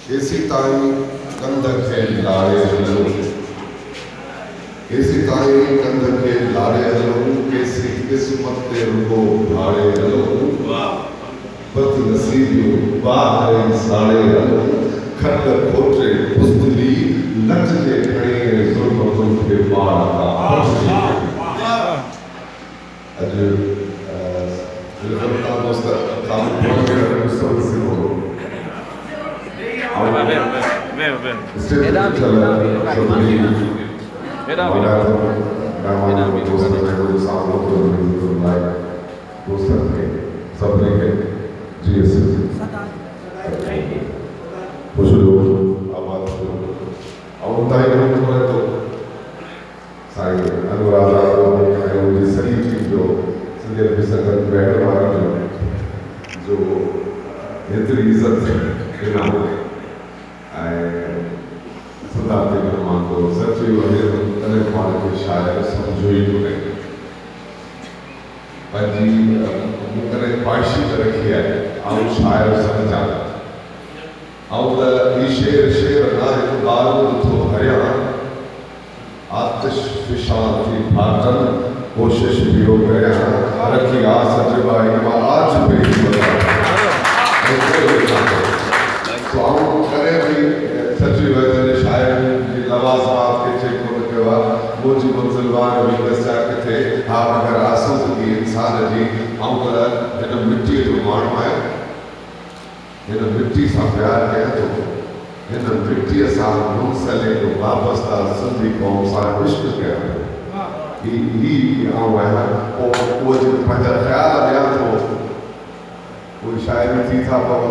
केसी ताई कंध खे लाड़े हलो, केसी ताई कंध खे लाड़े हलो, केसी किस्मत ते रुगो भाड़े हलो, बद नसीबियो बाहरे साड़े हलो, खट खोटे पुस्तली लट जे खड़े जुल्म तुम के मार का अजय रिजल्टा दोस्त काम कर सब से हो जो एतरी इज्जत सदाते मांगो सच्ची वजह तने पाण के शायर समझो ही तो नहीं पंजी मुकरे पाशी रखी है आउ शायर समझा आउ द शेर ना एक बारूद तो हरिया आतिश फिशान थी फाटन कोशिश भी हो गया रखी आस जबाई मा आज भी तो आउ करे भी सच्ची वजह शायर की लवाजमात के चेक होने के बाद वो जी मंजिलवार भी दस्ता के थे आप अगर आसूद की इंसान जी आउ कर इन मिट्टी जो माण्हू है इन मिट्टी सा प्यार कया तो इन मिट्टी सा मुंसले को वापस ता सिंधी कौम सा इश्क कया ही आउ है वो जो पंहिंजा ख्याल दिया तो कोई शायरी थी था पर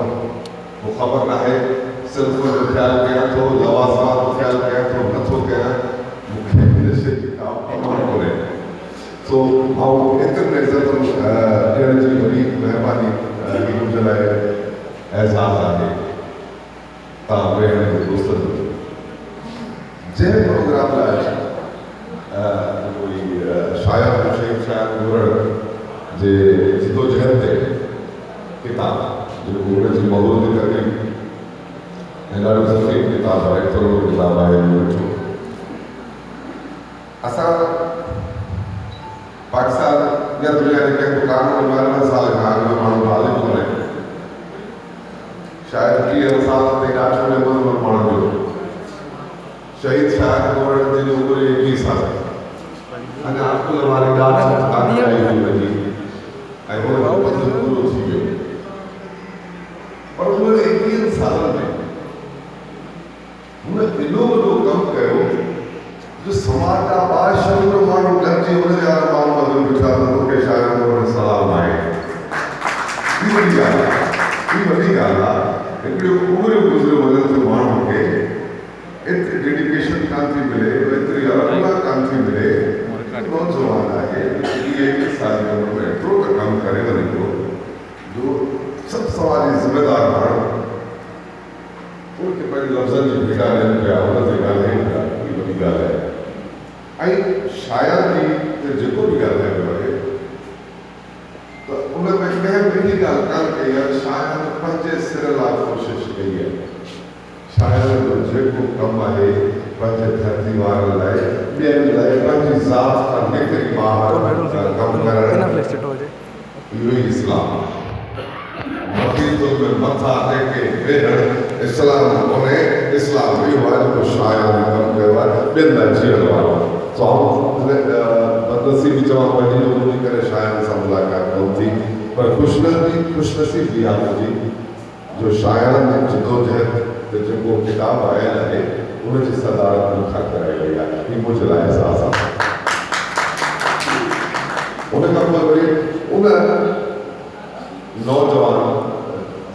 वो खबर ना है सिर्फ जो ख्याल किया तो लवाजमात को ख्याल किया तो नथो किया मुख्य विषय की काम कमर बोले तो आओ इतने इज्जत ॾियण जी वॾी महिरबानी की मुंहिंजे लाइ एहसास आहे तव्हां भेण दोस्तनि जंहिं प्रोग्राम लाइ कोई शायर शेख शायर घुरण जे जिदोजहद ते किताब जो उनजी मौजूदगी करणी ॾाढो ज़रूरी किताब है थोरो किताब है असां पाकिस्तान या दुनिया के कंहिं कानून में 12 साल खां अॻु माण्हू ॻाल्हि कोन्हे शायदि 30 साल ते ॾाढो में माण्हू जो शहीद शायर घुरण जी उमिरि 21 साल अञा अकुल वारी ॻाल्हि कान आई हुई वॾी ऐं हुन जो पूरो थी वियो पर उन 21 सालनि में उन्हें दिलों को कम करो जो समाज का बाशूर मानव गंजी उन्हें यार मानव बदल बिठा दो के शायर को उन्हें सलाम आए ये बड़ी गाला एक पूरे गुजरे बदल तो मानव के इतनी डेडिकेशन कांति मिले इतनी अरुणा कांति मिले नौजवान आए ये एक साल में तो काम करे बने को जो सब समाजी जिम्मेदार मानव उनके पहले लफ्ज़न जो भेटा लेने पे आवत है गाल है ये बड़ी गाल है आई शायर जी ते जेको भी गाल है बड़े तो उन्हें मैं कह बड़ी गाल कान के यार शायर पंजे सिर ला कोशिश की है शायर जो जेको कम है पंजे धरती वार लाए बेन लाए पंजे जात का निकल बाहर कम कर रहे ये इस्लाम मस्जिदों में मथा देके बेहद इस्लाम कोने इस्लाम भी वाजिब शायर कम करवा बिंदा जीवन वाला तो हम बदनसीब जमा पढ़ी जो मुझे करे शायर से मुलाकात होती पर खुशनसीब भी आप जी जो शायर ने जिदोजहद जो किताब आया है उनकी सदारत लिखा कराई गई है ये मुझे लाए एहसास है उन्हें कब बड़ी उन नौजवान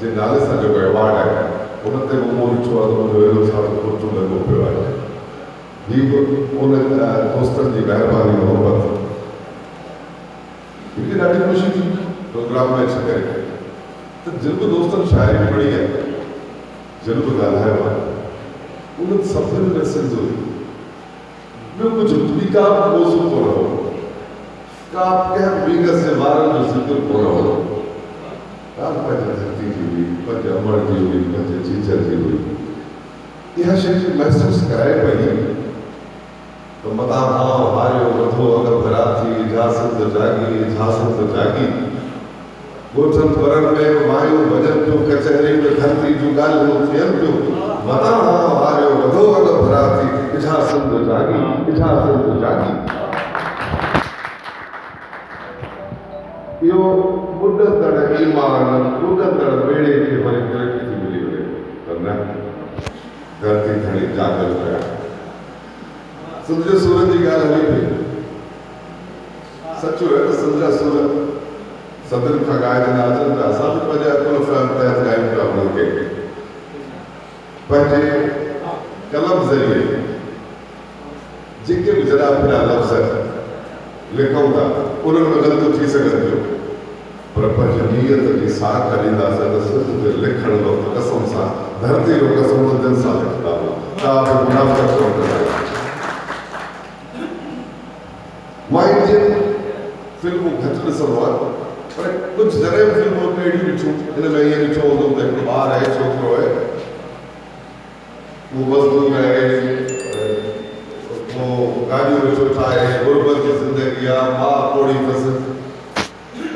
जे नाले सां जेको अवार्ड आहे उन ते मूं ॾिठो आहे त मुंहिंजो अहिड़ो छा सोचो लॻो पियो आहे हीअ बि उन दोस्तनि जी महिरबानी मोहबत मूंखे ॾाढी ख़ुशी थी प्रोग्राम में अची करे त जिन बि दोस्तनि शाइरी पढ़ी आहे जिन बि ॻाल्हायो आहे उन्हनि सभिनी में सिंध हुई ॿियो कुझु ॿी का बि मौज़ू कोन हो का कंहिं ॿी गज़ जे ॿारनि जो ज़िक्र कोन हो पंज धरती जी हुई, पंज अमर जी हुई, पंज चीचर जी हुई। यह शक्ति महसूस कराए पई तो मता भाव हारियो वधो अगर भरा थी इजाजत जागी गोठन परन में मायूं भजन पियो कचहरी में धरती जो ॻाल्हियूं थियनि पियो मता भाव हारियो वधो अगर भरा थी इजाजत जागी यो ॿुॾंदड़ ईमान ॿुॾंदड़ ॿेड़े खे वरी तरक़ी थी मिली वञे त न धरती खणी जागल पिया सिंध जे सूरत जी ॻाल्हि हली पई सचो आहे त सिंध जा सूर सदन खां ॻाइजंदा अचनि था असां बि पंहिंजा कुल फ़िल्म तहत ॻायूं पिया उन्हनि खे पंहिंजे कलम ज़रिए जेके बि जरा फिरा लफ़्ज़ लिखूं था उन्हनि में ग़लतियूं थी सघनि थियूं पर पंहिंजी नीयत जी साथ ॾींदासीं त सिर्फ़ु ते लिखण वक़्तु कसम सां धरती जो कसम त दिलि सां लिखंदा हुआ का बि मुनाफ़त कोन कंदा। मां इंडियन फिल्मूं घटि ॾिसंदो आहियां पर कुझु जॾहिं बि फिल्मूं अहिड़ियूं ॾिठियूं हिन में ईअं ॾिठो हूंदो त हिकिड़ो ॿारु आहे छोकिरो आहे उहो मज़दूर आहे गाॾियूं वेठो ठाहे गुरबत जी ज़िंदगी आहे माउ पोड़ी अथसि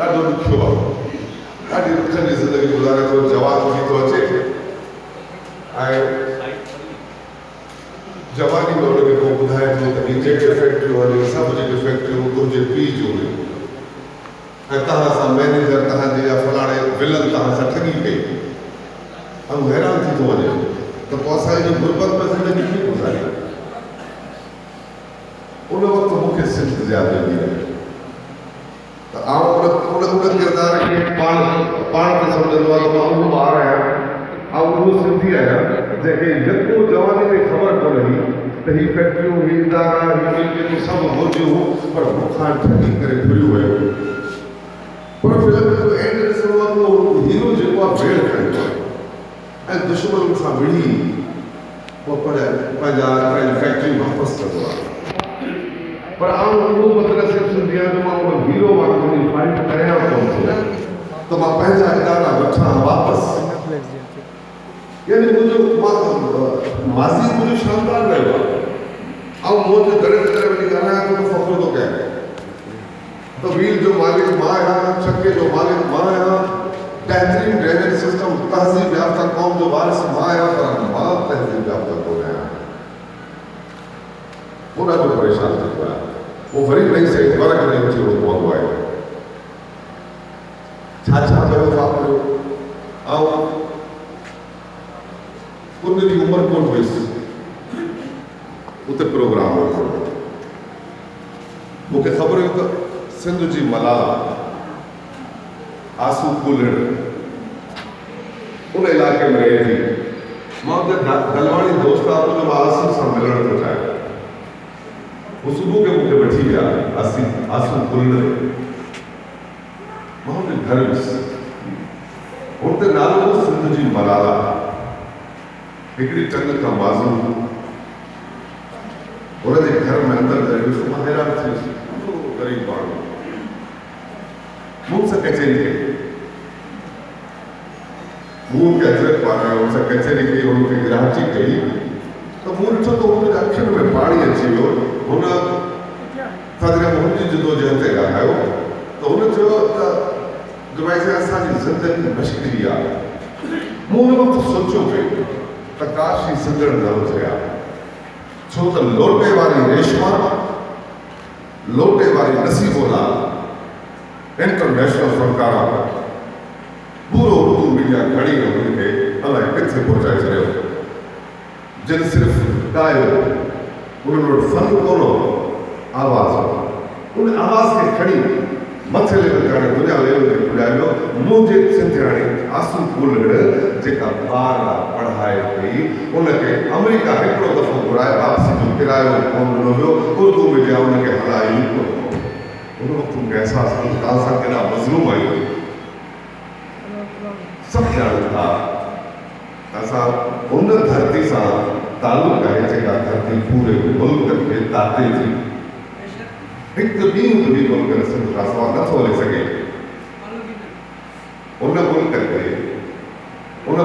ॾाढो ॾुखियो आहे ॾाढी ॾुखनि जी ज़िंदगी गुज़ारे थो जवान थी थो अचे ऐं जवानी में हुनखे को ॿुधाए थो त ही जेके फैक्ट्रियूं हलियूं सभु जेके फैक्ट्रियूं तुंहिंजे पीउ जूं हुयूं ऐं तव्हां सां मैनेजर तव्हांजे या फलाणे विलन तव्हां सां ठगी कई ऐं हैरान थी थो वञे त पोइ असांजी गुरबत में ज़िंदगी कीअं गुज़ारी उन वक़्तु मूंखे सिंध यादि ईंदी रहे त आउं उन किरदार खे पाण ते सम्झंदो आहे त मां उहो ॿारु आहियां ऐं उहो सिंधी आहियां जंहिंखे यको जवानी में ख़बर कोन हुई त ही फैक्ट्रियूं ही इदारा ही मिल्कियूं सभु मौजूदु पर मूंखां ठगी करे घुरियूं वियूं पर फिल्म जो एंड ॾिसणो आहे त हीरो जेको आहे भेड़ खणंदो आहे ऐं दुश्मन सां विढ़ी पोइ पंहिंजा फैक्ट्री वापसि कंदो आहे पर आउं उहो मतिलबु सिर्फ़ु सिंधी आहियां जो मां उन हीरो वांगुरु फाइट करियां कोन थो त मां पंहिंजा इदारा वठां वापसि यानी मुंहिंजो माज़ी मुंहिंजो शानदार रहियो आहे ऐं मुंहिंजो दड़े दड़े वञी ॻाल्हायां थो त फ़ख़्रु थो कयां त व्हील जो मालिक मां आहियां छके जो मालिक मां आहियां बहितरीन ड्रेनेज सिस्टम तहज़ीब याफ़्ता क़ौम जो वारिस मां आहियां पर मां तहज़ीब याफ़्ता कोन आहियां वो ॾाढो परेशान थी पियो आहे वो वरी नई से फ़र्क़ु न अची पवंदो आहे छा कयो वापरियो ऐं उन ॾींहुं उमरकोट वियुसि उते प्रोग्राम हो मूंखे ख़बर हुई त सिंध जी मलाला आसू कुलड़ उन इलाइक़े में रहे थी मां उते गलवाणी दोस्त आहे उन मां आसू सां मिलण थो चाहियां वो सुबुह के मूंखे वठी विया आसू कुलड़ मां हुन घर वियुसि हुते नालो हो सिंध जी मलाला हिकिड़ी टंग खां बाज़ू हुनजे घर में अंदरि करे वियुसि मां हैरान थी वियुसि ग़रीब माण्हू मूं सां कचहरी कई मूं खे हज़रत पारायो हुन सां कचहरी कई हुनखे ग्राहकी कई त मूं ॾिठो त हुनजे अखियुनि में पाणी अची वियो हुन हुनजी जिदोजहद ते ॻाल्हायो त हुन चयो त भाई साईं असांजी ज़िंदगी मश्किली आहे मूं हुन वक़्तु सोचियो पियो त काश ही सिंधड़ न हुजे हा छो त लोटे वारी रेशमा लोटे वारी नसीबोला इंटरनेशनल फनकारा पूरो उर्दू मीडिया खणी उनखे अलाए किथे पहुचाए छॾियो जिन सिर्फ़ु ॻायो उन्हनि वटि फन कोन हो आवाज़ उन आवाज़ खे खणी मथे लेवल ते दुनिया लेवल ते पुॼायो मुंहिंजे सिंधियाणी आसू कुलड़ जेका ॿार पढ़ाए पई उनखे अमेरिका हिकिड़ो दफ़ो घुराए वापसी जो किरायो कोन ॾिनो वियो उर्दू मीडिया उनखे हलाई कोन उन वक़्तु मूंखे अहसासु थियो तव्हां सां केॾा मज़लूम आहियूं सभु ॼाणनि था असां उन धरती सां तालुक़ आहे जेका धरती पूरे मुल्क खे ताते थी हिकु ॾींहुं बि मुल्क सिंध खां सवाइ नथो हली सघे उन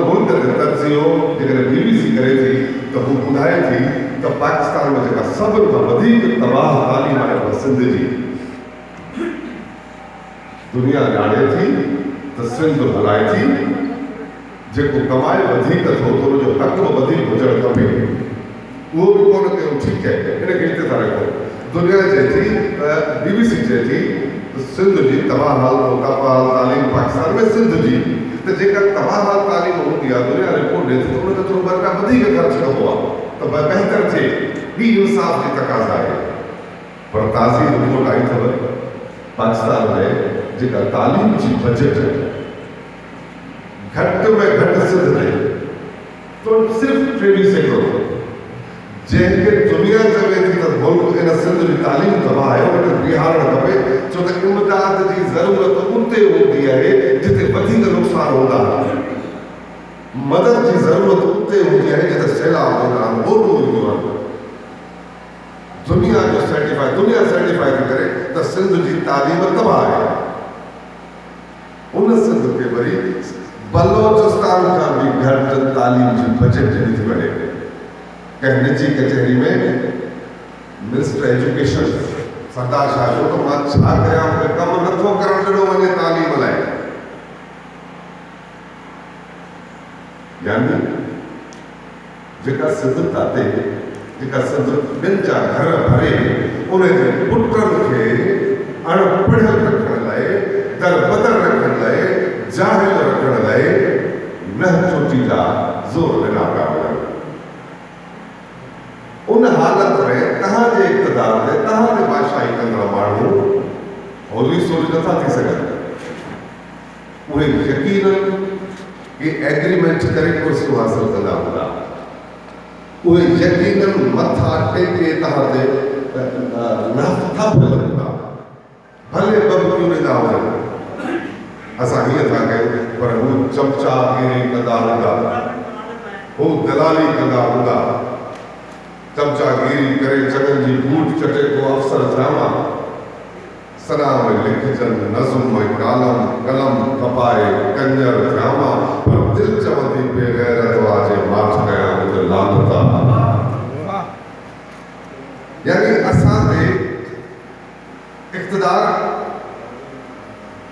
मुल्क ते तर्जियो जेकॾहिं BBC करे थी त हू ॿुधाए थी त पाकिस्तान में जेका सभिनि खां वधीक तबाह तालीम आहे उहा सिंध जी। दुनिया ॼाणे थी त सिंध हलाए थी, जेको कमाए वधीक थो त हुनजो हक़ बि वधीक हुजणु खपे। उहो बि कोन कयूं, ठीकु आहे, हिनखे हिते था रखो। दुनिया चए थी, BBC चए थी त सिंध जी तबाह हाल तालीम पाकिस्तान में सिंध जी, त जेका तबाह हाल तालीम हूंदी आहे दुनिया रिपोर्ट ॾिए थी त उनखे थोरो रुपया वधीक ख़र्च कबो आहे त बहितर थिए। ही इंसाफ़ जी तक़ाज़ा आहे। पर ताज़ी रिपोर्ट आई अथव पाकिस्तान में जेका तालीम जी बजट घटि में घटि सिंध में तो सिर्फ़ु 23 सैकड़ो, जंहिंखे दुनिया चवे थी त मुल्क इन सिंध जी तालीम तबाह आहे, उनखे बीहारणु खपे, छो त इमदाद जी ज़रूरत उते हूंदी आहे जिते वधीक नुक़सान हूंदा आहिनि। मदद जी ज़रूरत उते हूंदी आहे जिते सैलाब हूंदा आहिनि, ॿोॾूं हूंदियूं आहिनि। दुनिया सर्टिफाई थी करे त सिंध जी तालीम तबाह आहे। उन सिंध खे वरी बलोचिस्तान खां बि घटि तालीम जी बजट ॾिनी थी वञे। कंहिं निजी कचहरी में मिनिस्टर एजुकेशन सरदार शाह जो त मां छा कयां, मूंखे कमु नथो करणु ॾिनो वञे तालीम लाइ। यानी जेका सिंध ताते, जेका सिंध ॿिनि जा घर भरे उन जे पुटनि खे अणपढ़ियल रखण लाइ, दरबदर रखण लाइ, जाहिल रखण लाइ न चोटीला ज़ोर ॾिना पिया वञनि। उन हालत में तव्हांजे इक़्तिदार ते, तव्हांजे बादशाही कंदड़ माण्हू होली सोली नथा थी सघनि। उहे यकीनन कि एग्रीमेंट करे कुर्सियूं हासिल कंदा हूंदा, उहे यकीनन मथा टेके तव्हां ते नथा हलंदा, भले बबकियूं ॾींदा हुजनि। असां हीअं था कयूं, पर हू चमचागिरी कंदा हूंदा, हू दलाली कंदा हूंदा, चमचागिरी करे चङनि जी बूट चटे को अफ़सर थियां, सना में लिखजनि नज़्म ऐं कलम खपाए कंजर थियां, पर दिलि चवंदी बेग़ैरत वाजे माठ कयां त लानता। यानी असां ते इक़्तिदार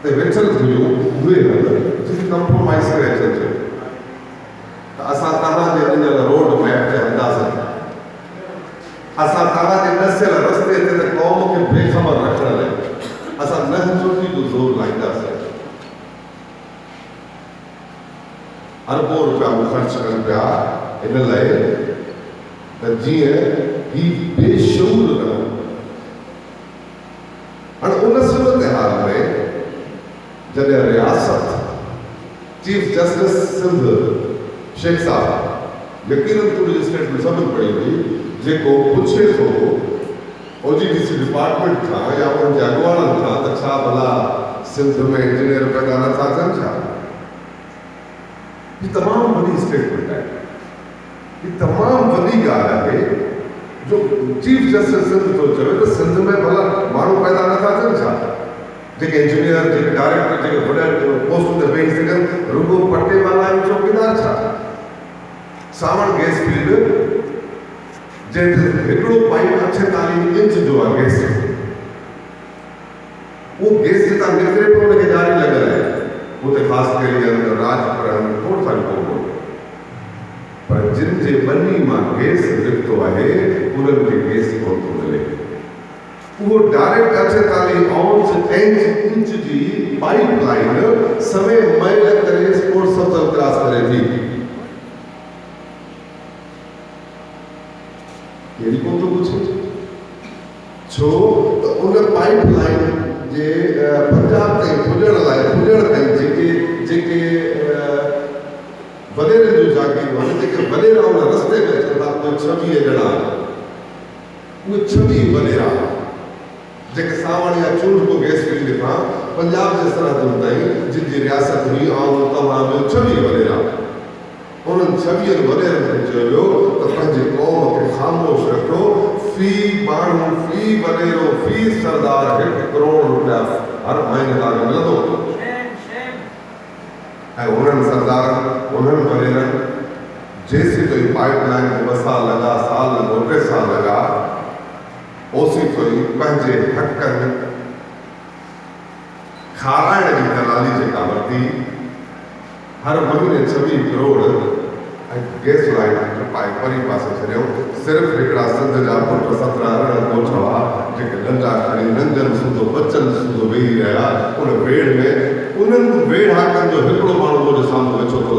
ते वेठल हुयूं उहे जिते कंप्रोमाइज़ करे अचनि त असां तव्हांजे ॾिनल रोड मैप ते हलंदासीं। असां तव्हांजे नसियल रस्ते ते त क़ौम खे बेख़बर रखण लाइ असां न चोटी जो ज़ोर लाईंदासीं। अरबों रुपया ख़र्च कनि पिया इन लाइ त जीअं ही बेशूर रहनि। हाणे उन सूरत हाल में जॾहिं रियासत चीफ जस्टिस सिंध शेख साहब, यकीनन पूरी स्टेट में सभिनि पढ़ी हुई, जेको पुछे थो OGDC डिपार्टमेंट खां या उनजे अॻुवाणनि खां त छा भला सिंध में इंजीनियर पैदा नथा थियनि छा? ही तमामु वॾी स्टेटमेंट आहे, ही तमामु वॾी ॻाल्हि आहे जो चीफ जस्टिस सिंध थो चवे त सिंध में भला माण्हू पैदा नथा थियनि छा? जेके इंजीनियर, जेके डायरेक्टर, जेके वॾा पोस्टूं ते वेही सघनि, रुगो पटे वाला ऐं चौकीदार छा? सावण गैस फील्ड जंहिं हिकिड़ो पाइप 48 इंच जो आहे गैस, वो गैस जितां निकिरे पियो उनखे ॾाढी लॻल आहे। उते ख़ासि करे राजपुर खोड़ सारी कोन, पर जिन जे बनी मां गैस निकितो आहे उन्हनि खे गैस कोन थो मिले। उहो डायरेक्ट 48 इंच जी पाइप लाइन समय मैल करे स्पोर्ट सब्सर क्रॉस करे थी। कहिड़ी कोन थो पुछे छो त उन पाइप लाइन जे पंजाब ताईं पुॼण ताईं जेके वॾेरे जो जागीर आहिनि, जेके वॾेरा उन रस्ते में अचनि था, उहे 26 ॼणा, उहे 26 वॾेरा जेके सावण या चूंड को गैस फील्ड खां पंजाब जे सरहदुनि ताईं जिन जी रियासत हुई, ऐं तव्हां ॿियो 26 वॾेरा, उन्हनि 26 वॾेरनि खे चयो वियो त पंहिंजे क़ौम खे ख़ामोश रखो, फी माण्हू, फी वॾेरो, फी सरदार 1 करोड़ रुपया हर महीने तव्हांखे मिलंदो। वॾेरनि जेसीं ताईं पाइपलाइन खे 2 साल लॻा, साल लॻो, 3 साल लॻा, ओसीं ताईं पंहिंजे हक़नि खाराइण जी दलाली जेका वरिती, हर महीने 26 करोड़ ऐं गैस लाइन पाए परी पासे छॾियो। सिर्फ़ु हिकिड़ा सिंध जा पुट 17-18 ॻोठ हुआ जेके नंढा खणी नंढनि सूधो बचनि सूधो वेही रहिया उन वेड़ में। उन्हनि वेड़हाकनि जो हिकिड़ो माण्हू मुंहिंजे साम्हूं वेठो थो,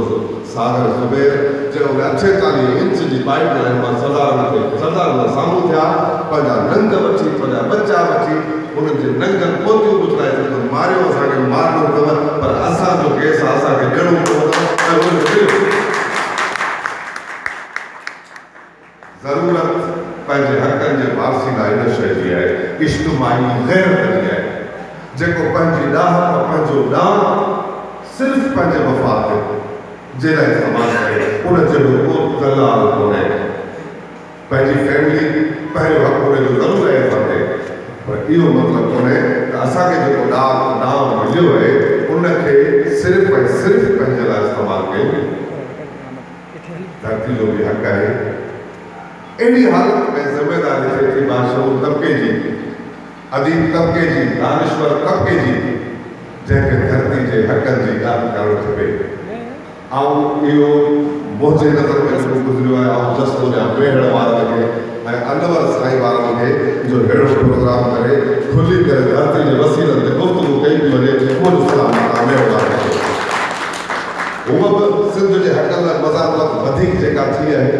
सागर ज़ुबैर, जो 48 इंच जी पाइप लाइन मां सरदारनि साम्हूं थिया, पंहिंजा नंग वठी, पंहिंजा बच्चा वठी, उन्हनि जे नंगनि पोतियूं गुजराए छॾियो, मारियो, असांखे मारणो अथव, पर असांजो केस आहे, असांखे ॾियणो पवंदो। ज़रूरत पंहिंजे हक़नि जे वापसी लाइ इन शइ जी आहे, इज्तिमाई ग़ैरत जी आहे, जेको पंहिंजी ॾाह पंहिंजो ॾांहुं सिर्फ़ु पंहिंजे मफ़ाद जे लाइ इस्तेमालु करे, उन जहिड़ो को दलाल कोन्हे। पंहिंजी फैमिली पहिरियों हक़ उनजो ज़रूरु आहे खपे, पर इहो मतिलबु कोन्हे त असांखे जेको ॾांहुं मिलियो आहे उनखे सिर्फ़ु ऐं सिर्फ़ु पंहिंजे लाइ इस्तेमालु कयूं। धरती जो बि हक़ आहे। अहिड़ी हालत में ज़िम्मेदारी थिए थी बादशाह तबिके जी, अदीब तबिके जी, दानिश्वर तबिके जी, जंहिंखे धरती जे हक़नि जी ॻाल्हि करणु खपे। ऐं इहो मुंहिंजे नज़र में जेको गुज़रियो आहे, ऐं जस्ट उन वेहण वारनि खे ऐं अनवर साईं वारनि खे जो अहिड़ो प्रोग्राम करे खुली करे धरती जे वसीलनि ते गुफ़्तगू कई थी वञे, मुंहिंजो सलाम महिरबानी खे। हूअ बि सिंध जे हक़नि लाइ मज़ाक़त वधीक जेका थी आहे,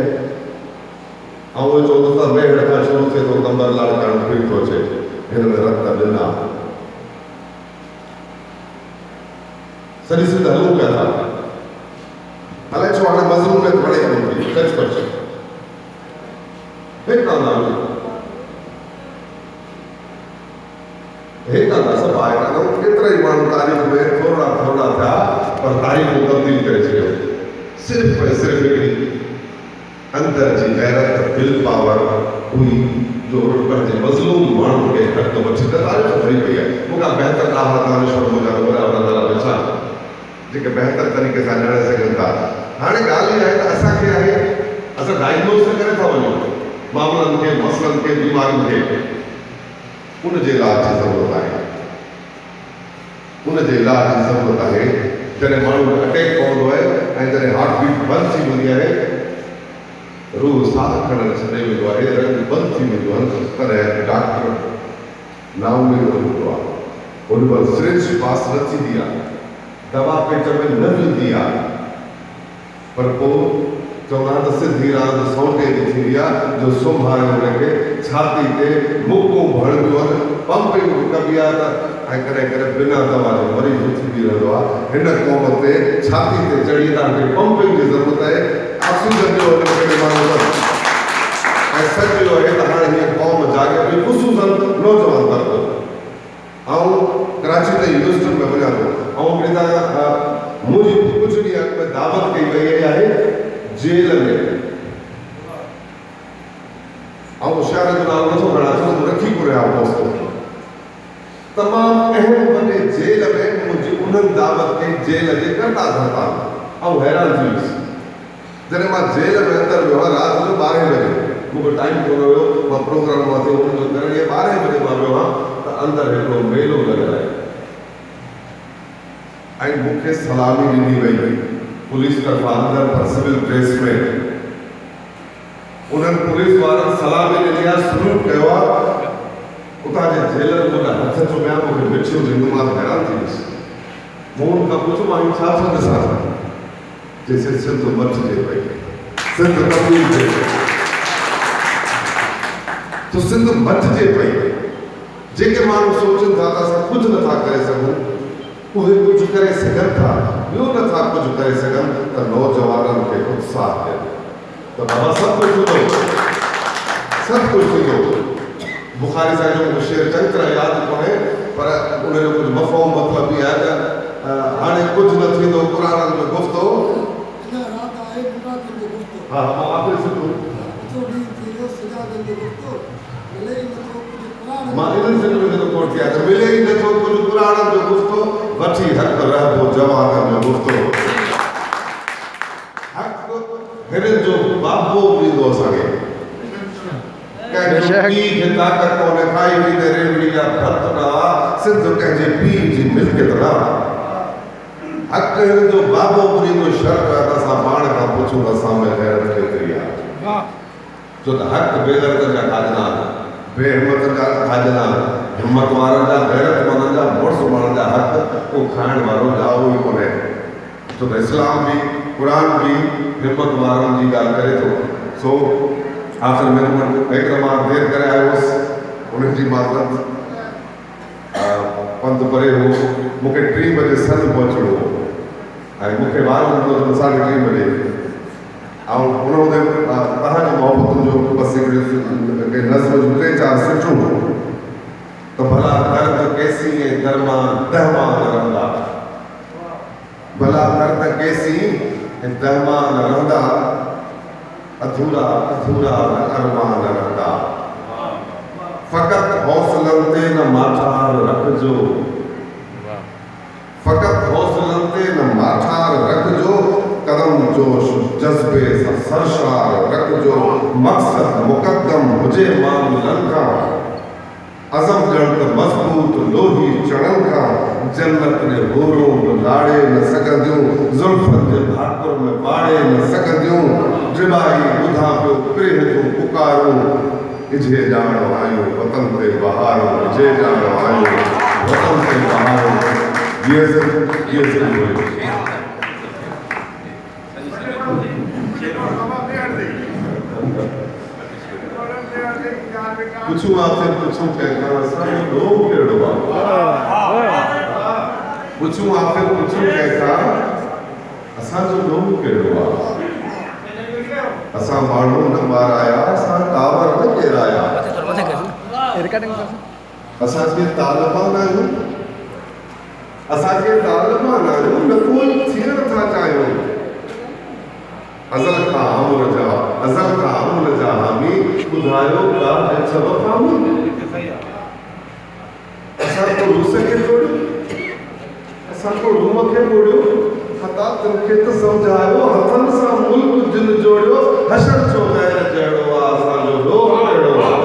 ऐं उहे चवंदो त वेहण खां शुरू थिए थो कंबर लाड़ करणु फिर थो अचे, हिन में रत ॾिना सॼी सिंध हलूं पिया था। अलाए छो हाणे मज़मून में पढ़े कोन थी, सचुपचु हिकु सभु आहे कान। केतिरा ई माण्हू तारीख़ में थोरा थिया, पर तारीख़ को तब्दील करे छॾियो। सिर्फ़ु ऐं सिर्फ़ु हिकिड़ी अंदर जी गैरत, दिल पावर हुई जो पंहिंजे मज़लूम माण्हू खे हक़ वठी त तारीख़ भरी पई आहे। मूंखां बहितर ॾाढा दानिश्वर मुंहिंजा नाला वेठा जेके बहितर तरीक़े सां ॼाणे सघनि था। हाणे ॻाल्हि इहा आहे त असांखे आहे, असां डायग्नोस त करे था वञूं मामलनि खे, मसइलनि खे, बीमारियुनि खे, उनजे इलाज जी ज़रूरत आहे। उनजे इलाज जी ज़रूरत आहे। जॾहिं माण्हू अटैक पवंदो आहे ऐं जॾहिं हार्ट बीट बंदि थी वेंदी आहे, रूह साह खणणु छॾे वेंदो आहे, रंग बंदि थी वेंदो आहे, तॾहिं डॉक्टर नाउमीद हूंदो आहे। उन वटि सिरिंज पास न थींदी आहे, दवा पेट में न मिलंदी आहे, पर पोइ चवंदा त सिधी रांदि सौंटे जी थींदी आहे जो सुम्हारे हुनखे छाती ते मुक्कूं भरंदियूं आहिनि, पंपिंग कबी आहे त ऐं कॾहिं कॾहिं बिना दवा जो मरीज़ उथी बि रहंदो आहे। हिन क़ौम ते छाती ते चढ़ी तव्हांखे पंपिंग जी ज़रूरत आहे, ऑक्सीजन जो माण्हू ऐं सच इहो आहे त हाणे हीअ क़ौम जागे पई, ख़ुशूसन नौजवान तबिको। ऐं कराची त यूनिवर्सिटी में वञा थो, ऐं मुंहिंजी कुझु ॾींहं अॻु में दावत कई वई आहे जेल में, ऐं शहर जो नालो नथो खणा, रखी को रहिया पोस्ट तमामु अहम वॾे जेल में मुंहिंजी उन्हनि दावत कई जेल जे करता धरता, ऐं हैरान थी वियुसि जॾहिं मां जेल में अंदरि वियो आहियां। राति जो 12 बजे मूंखे टाइम कोन हुयो, मां प्रोग्राम मां थियो हुनजो करण, 12 बजे मां वियो आहियां त अंदरि हिकिड़ो मेलो लॻल आहे ऐं मूंखे सलामी ॾिनी वई पुलिस तरफ़ां अंदरि पर सिविल ड्रेस में। उन्हनि पुलिस वारनि सलामी ॾिनी आहे, सलूट कयो आहे। उतां जे जेलर मुंहिंजा हथ चुमिया, मूंखे मिठियूं ॾिनो, मां हैरान थी वियुसि। मूं हुनखां पुछो मां छा थो ॾिसां, जैसे सिंध मटिजे पई, सिंध तब्दील थिए तो सिंध मटिजे पई। जेके माण्हू सोचनि था त असां कुझु नथा करे सघूं, उहे कुझु करे सघनि था, ॿियो नथा कुझु करे सघनि त नौजवाननि खे उत्साह ॾियनि त बाबा सभु कुझु थींदो, सभु कुझु थींदो। बुखारी साहिब जो शेर चङी तरह यादि कोन्हे, पर उनजो कुझु मफ़हूम मतिलबु इहा आहे त हाणे कुझु न थींदो, क़ुरान जो गुफ़्तो हा आख़िरी सिंधू मां इन्हनि सिंध में जेको कोट कया त मिले ई नथो कुझु क़ुरान जो गुफ़्तो, वठी हक़ रहबो जवाननि जो गुफ़्तो। हिन जो बाबो ॾींदो असांखे कंहिंजो पीउ खे ताक़त कोन्हे खाई पीते रेवड़ी जा भर्त न सिंध कंहिंजे पीउ जी मिल्कियत न हक़ हिन जो बाबो ॾींदो शर्त आहे त असां पाण खां पुछूं असां में गैरत केतिरी आहे छो त हक़ बेगैरत जा खाजना बेहिम्मत जा खाजना हिम्मत वारनि जा गैरतमंदनि जा मुड़ुस माण्हुनि जा हक़ उहो खाइण वारो जाओ ई कोन्हे छो त इस्लाम बि क़ुर बि हिम्मत वारनि जी ॻाल्हि करे थो सो आख़िर में हिकु मां देरि करे आयो हुउसि उनजी माज़रत पंधु परे हो मूंखे 3 बजे सन पहुचणो हो ऐं मूंखे वारो हूंदो त 3:30 बजे ऐं उन हूंदे तव्हांजी मोहबतुनि जो बसि हिकिड़े नज़्म जूं 3-4 सुठियूं त भला दर्द कैसी ऐं दरमान दहमान रहंदा भला दर्द कैसी ऐं दहमान रहंदा अधूरा अधूरा अरमान रहंदा फ़क़त हौसलनि ते न माठार रखिजो फ़क़त हौसलनि ते न माठार रखिजो कदम जोश जज़्बे सां सरशार रखिजो मक़सद मुक़द्दम हुजे मामलनि खां अज़म ॼण त मज़बूत लोही चढ़नि खां जन्नत ने होरूं लाड़े न सघंदियूं ज़ुल्फ़नि जे भाकुर में बाड़े न सघंदियूं ड्रिबाई ॿुधा पियो प्रेह जूं पुकारूं इजे ॼाणो आहियूं वतन ते बहारूं इजे ॼाणो आहियूं वतन ते बहारूं ये ज़रूरी कुछ आपसे कुछ कहना सब लोग केड़वा कुछ आपसे कुछ कहता असा जो लोग केड़वा असा माण्हू न माराया असा टावर न केराया असा के तालिबान आहियूं असा के तालिबान आहियूं न कोई थियण था चाहियूं अज़ल खां अमूल जा हामी ॿुधायो का सबब हामी असां को रूस खे तोड़ियो असां को रूम खे मोड़ियो ख़ता तिनखे त सम्झायो हथनि सां मुल्क जिन जोड़ियो हशर छो गैर जहिड़ो आहे असांजो लोक अहिड़ो आहे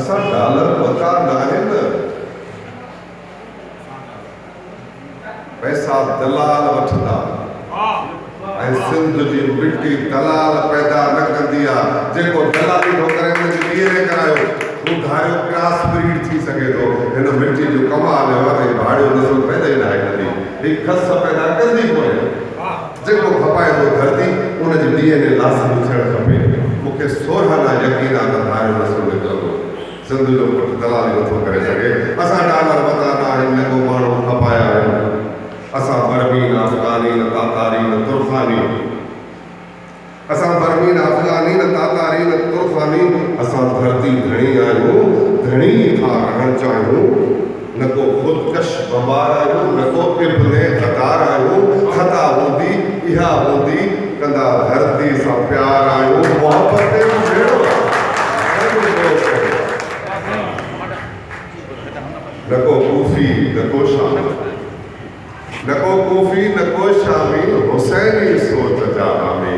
असां डॉलर वता न आहिनि पैसा दलाल वठंदा ऐं सिंध जी मिट्टी दलाल पैदा न कंदी आहे जेको दलाली थो करे हुनजी DNA करायो हू धारियो क्रॉस ब्रीड थी सघे थो हिन मिट्टी जो कमाल आहे त भाड़ियो नस्ल पैदा ई न आहे कंदी हीअ खस पैदा कंदी कोन्हे जेको खपाए थो धरती उनजी DNA लाज़मी थियणु खपे मूंखे सोरहाना यकीन आहे त धारियो नस्ल निकिरंदो सिंध जो पुटु दलाली नथो करे सघे असां डॉलर वता न आहियूं जेको माण्हू खपाया आहिनि असां बर्मीन अफ़गानी न तातारी न तुर्फ़ानी असां बर्मीन अफ़गानी न तातारी न तुर्फ़ानी असां धरती धणी आहियूं धणी था रहणु चाहियूं न को ख़ुदकश बंबार आहियूं न को इब्ने ख़तार आहियूं ख़ता हूंदी इहा हूंदी कंदा धरती सां प्यार आहियूं मोहबत न को कूफी न को शामी न को कूफी न को शामी हुसैनी सोच जा हामी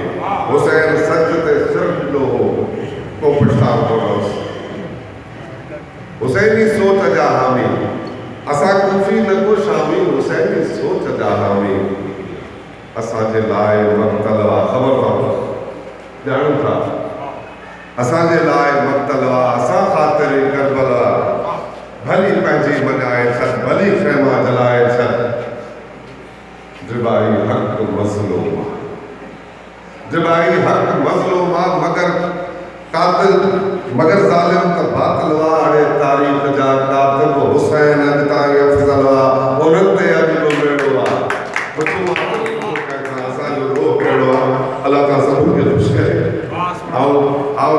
हुसैन सच ते सिर ॾिनो को पुछाव कोन्हसि हुसैनी सोच जा हामी असां कूफी न को शामी हुसैनी सोच जा हामी असांजे लाइ मक़तल आहे ख़बर अथव ॼाणूं था असांजे लाइ मक़तल आहे असां ख़ातिर करबला भली पंहिंजी मञाए छॾ भली ख़ैमा जलाए छॾ जबाई हक़ मज़लूम जबाई हक़ मज़लूम मगर कातिल मगर ज़ालिम त बातिल वाड़े तारीख़ जा कातिल हुसैन अॼु ताईं अफ़ज़ल आहे उन्हनि ते अॼु बेड़ो आहे असांजो लोक कहिड़ो आहे अलाह ताला सभिनी खे ख़ुशि करे आओ